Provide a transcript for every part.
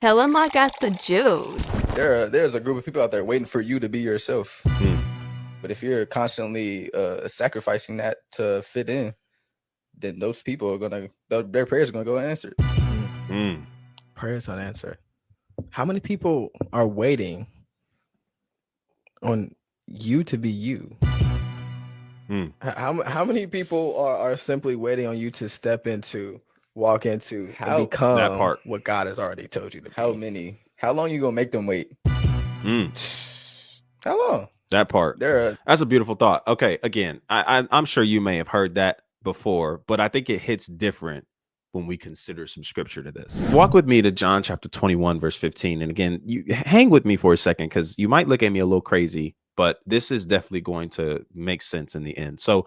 Tell him I got the juice. There's a group of people out there waiting for you to be yourself. Mm. But if you're constantly sacrificing that to fit in, then those people are their prayers are gonna go unanswered. Mm. Prayers unanswered. How many people are waiting on you to be you? Mm. How many people are simply waiting on you to step into, walk into, and How That become part. what God has already told you to be? how many? How long you gonna make them wait? Mm. How long? That part. There, That's a beautiful thought. Okay, again, I'm sure you may have heard that before, but I think it hits different when we consider some scripture to this. Walk with me to John chapter 21, verse 15. And again, you hang with me for a second because you might look at me a little crazy, but this is definitely going to make sense in the end. So,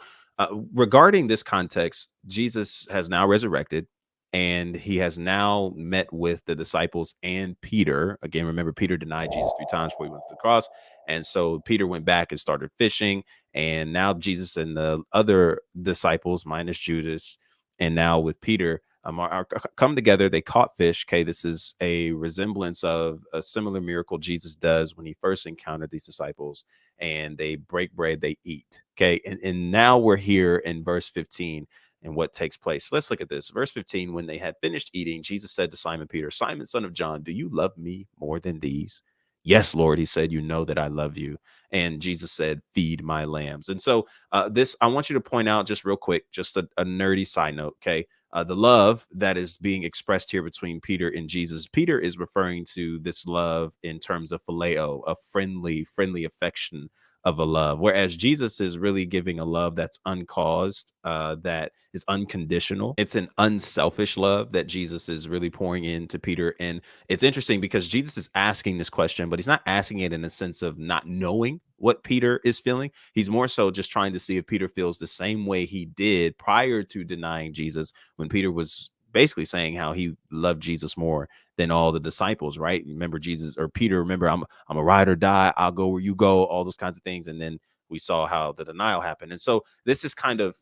regarding this context, Jesus has now resurrected and he has now met with the disciples and Peter. Again, remember, Peter denied Jesus 3 times before he went to the cross. And so Peter went back and started fishing. And now Jesus and the other disciples, minus Judas, and now with Peter, are come together. They caught fish. Okay, this is a resemblance of a similar miracle Jesus does when he first encountered these disciples. And they break bread, they eat. Okay, and now we're here in verse 15 and what takes place. Let's look at this. Verse 15, when they had finished eating, Jesus said to Simon Peter, Simon, son of John, do you love me more than these? Yes, Lord, he said, you know that I love you. And Jesus said, feed my lambs. And so this, I want you to point out just real quick, just a nerdy side note. Okay. The love that is being expressed here between Peter and Jesus. Peter is referring to this love in terms of phileo, a friendly affection of a love, whereas Jesus is really giving a love that's uncaused, that is unconditional. It's an unselfish love that Jesus is really pouring into Peter. And it's interesting because Jesus is asking this question, but he's not asking it in a sense of not knowing what Peter is feeling. He's more so just trying to see if Peter feels the same way he did prior to denying Jesus, when Peter was basically saying how he loved Jesus more than all the disciples, right? Remember Jesus or Peter, remember, I'm a ride or die, I'll go where you go, all those kinds of things. And then we saw how the denial happened. And so this is kind of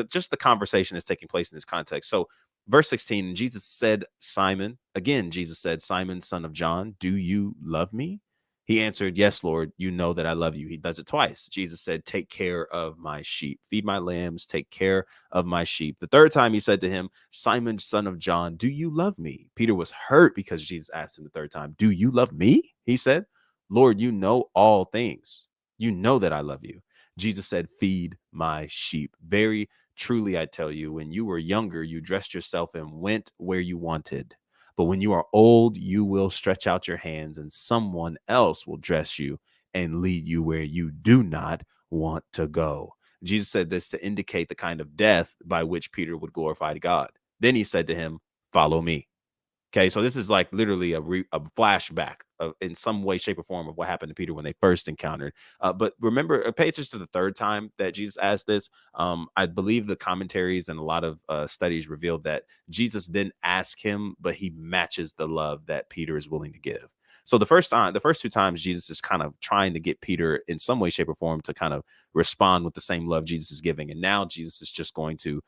just the conversation is taking place in this context. So verse 16, and Jesus said, Simon, again, Jesus said, Simon, son of John, do you love me? He answered, yes, Lord, you know that I love you. He does it twice. Jesus said, take care of my sheep, feed my lambs, take care of my sheep. The third time he said to him, Simon, son of John, do you love me? Peter was hurt because Jesus asked him the third time, do you love me? He said, Lord, you know all things. You know that I love you. Jesus said, feed my sheep. Very truly, I tell you, when you were younger, you dressed yourself and went where you wanted. But when you are old, you will stretch out your hands and someone else will dress you and lead you where you do not want to go. Jesus said this to indicate the kind of death by which Peter would glorify God. Then he said to him, follow me. Okay, so this is like literally a flashback of, in some way, shape, or form of what happened to Peter when they first encountered. But remember, pay attention to the third time that Jesus asked this. I believe the commentaries and a lot of studies revealed that Jesus didn't ask him, but he matches the love that Peter is willing to give. So the first 2 times, Jesus is kind of trying to get Peter in some way, shape, or form to kind of respond with the same love Jesus is giving. And now Jesus is just going to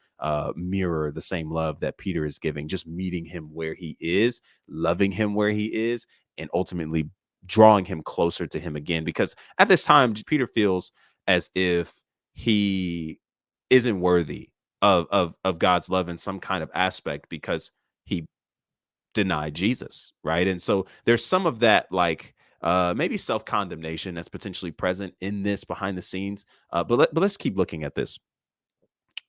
mirror the same love that Peter is giving, just meeting him where he is, loving him where he is, and ultimately drawing him closer to him again. Because at this time, Peter feels as if he isn't worthy of God's love in some kind of aspect because he denied Jesus, right? And so there's some of that, like maybe self-condemnation that's potentially present in this behind the scenes. But let's keep looking at this.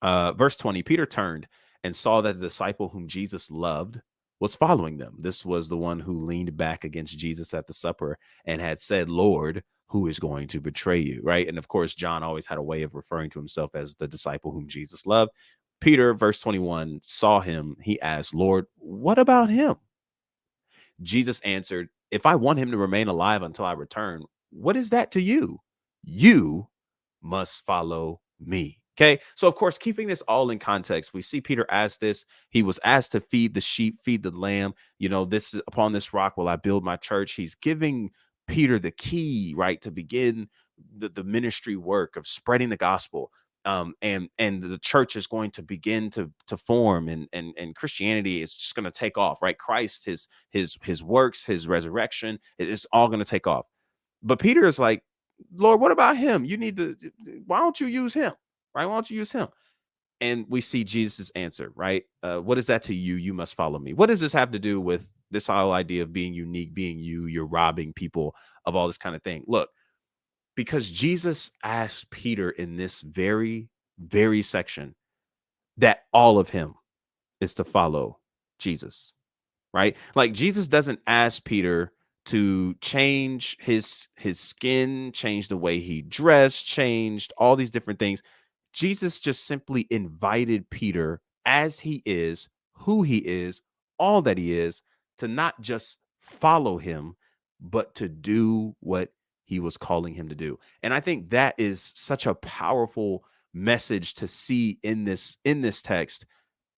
Verse 20, Peter turned and saw that the disciple whom Jesus loved was following them. This was the one who leaned back against Jesus at the supper and had said, Lord, who is going to betray you? Right. And of course, John always had a way of referring to himself as the disciple whom Jesus loved. Peter, verse 21, saw him. He asked, Lord, what about him? Jesus answered, if I want him to remain alive until I return, what is that to you? You must follow me. Okay. So, of course, keeping this all in context, we see Peter ask this. He was asked to feed the sheep, feed the lamb. You know, this upon this rock will I build my church. He's giving Peter the key, right, to begin the ministry work of spreading the gospel. And the church is going to begin to form, and Christianity is just going to take off, right? Christ, his works, his resurrection, it's all going to take off. But Peter is like, Lord, what about him? You need to, why don't you use him? Right? Why don't you use him? And we see Jesus' answer, right? What is that to you? You must follow me. What does this have to do with this whole idea of being unique, being you, you're robbing people of all this kind of thing? Look, because Jesus asked Peter in this very, very section that all of him is to follow Jesus, right? Like Jesus doesn't ask Peter to change his skin, change the way he dressed, changed all these different things. Jesus just simply invited Peter as he is, who he is, all that he is, to not just follow him, but to do what he was calling him to do. And I think that is such a powerful message to see in this text,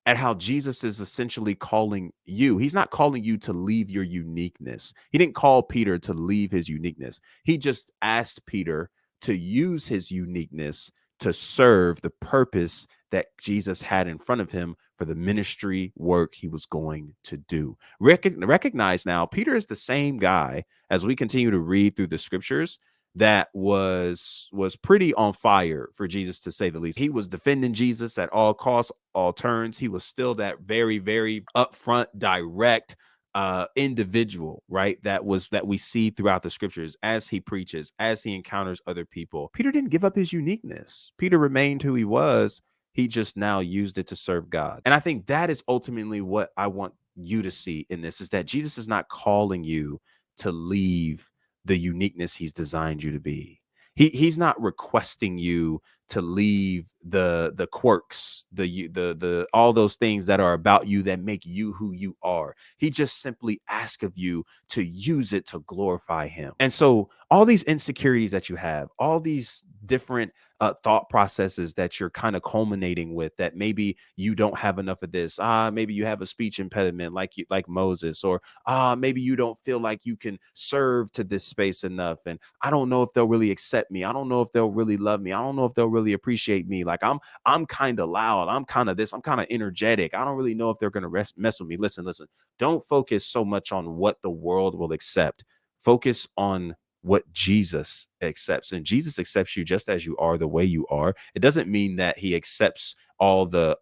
at how Jesus is essentially calling you. He's not calling you to leave your uniqueness. He didn't call Peter to leave his uniqueness. He just asked Peter to use his uniqueness to serve the purpose that Jesus had in front of him for the ministry work he was going to do. Recognize now, Peter is the same guy, as we continue to read through the scriptures, that was pretty on fire for Jesus, to say the least. He was defending Jesus at all costs, all turns. He was still that very, very upfront, direct individual, right? That we see throughout the scriptures as he preaches, as he encounters other people. Peter didn't give up his uniqueness. Peter remained who he was. He just now used it to serve God. And I think that is ultimately what I want you to see in this, is that Jesus is not calling you to leave the uniqueness he's designed you to be. He's not requesting you to leave the quirks, the all those things that are about you that make you who you are. He just simply asks of you to use it to glorify him. And so all these insecurities that you have, all these different thought processes that you're kind of culminating with, that maybe you don't have enough of this. Maybe you have a speech impediment like Moses, or maybe you don't feel like you can serve to this space enough. And I don't know if they'll really accept me. I don't know if they'll really love me. I don't know if they'll really appreciate me. Like I'm kind of loud. I'm kind of this. I'm kind of energetic. I don't really know if they're going to mess with me. Listen. Don't focus so much on what the world will accept. Focus on what Jesus accepts. And Jesus accepts you just as you are, the way you are. It doesn't mean that he accepts all the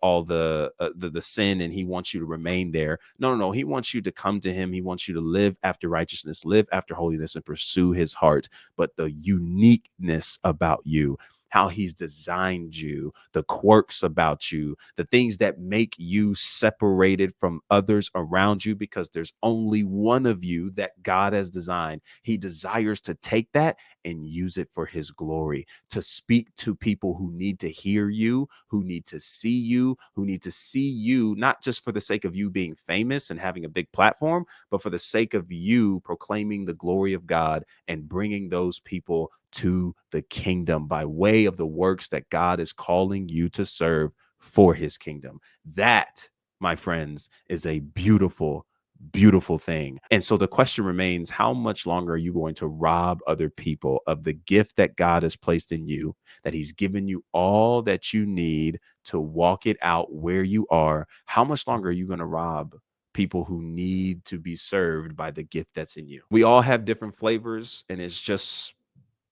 sin and he wants you to remain there. No. He wants you to come to him. He wants you to live after righteousness, live after holiness, and pursue his heart. But the uniqueness about you, how he's designed you, the quirks about you, the things that make you separated from others around you, because there's only one of you that God has designed. He desires to take that and use it for his glory, to speak to people who need to hear you, who need to see you, who need to see you, not just for the sake of you being famous and having a big platform, but for the sake of you proclaiming the glory of God and bringing those people to the kingdom by way of the works that God is calling you to serve for his kingdom. That, my friends, is a beautiful, beautiful thing. And so the question remains, how much longer are you going to rob other people of the gift that God has placed in you, that he's given you all that you need to walk it out where you are? How much longer are you going to rob people who need to be served by the gift that's in you? We all have different flavors, and it's just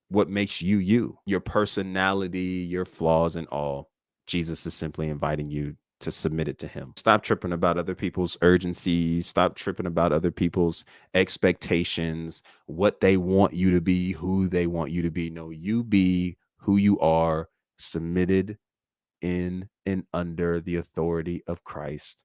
what makes you, your personality, your flaws, and all. Jesus is simply inviting you to submit it to him. Stop tripping about other people's urgencies. Stop tripping about other people's expectations, what they want you to be, who they want you to be. No, you be who you are, submitted in and under the authority of Christ,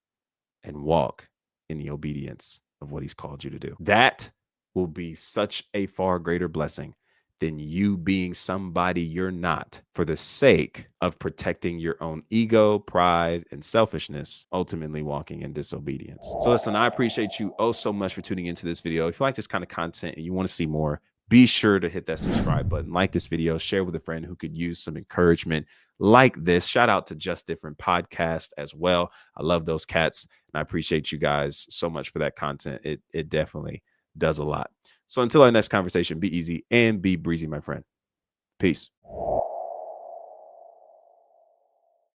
and walk in the obedience of what he's called you to do. That will be such a far greater blessing than you being somebody you're not for the sake of protecting your own ego, pride, and selfishness, ultimately walking in disobedience. So listen, I appreciate you so much for tuning into this video. If you like this kind of content and you want to see more, be sure to hit that subscribe button, like this video, share with a friend who could use some encouragement like this. Shout out to Just Different Podcast as well. I love those cats, and I appreciate you guys so much for that content. It definitely does a lot. So until our next conversation, be easy and be breezy, my friend. Peace.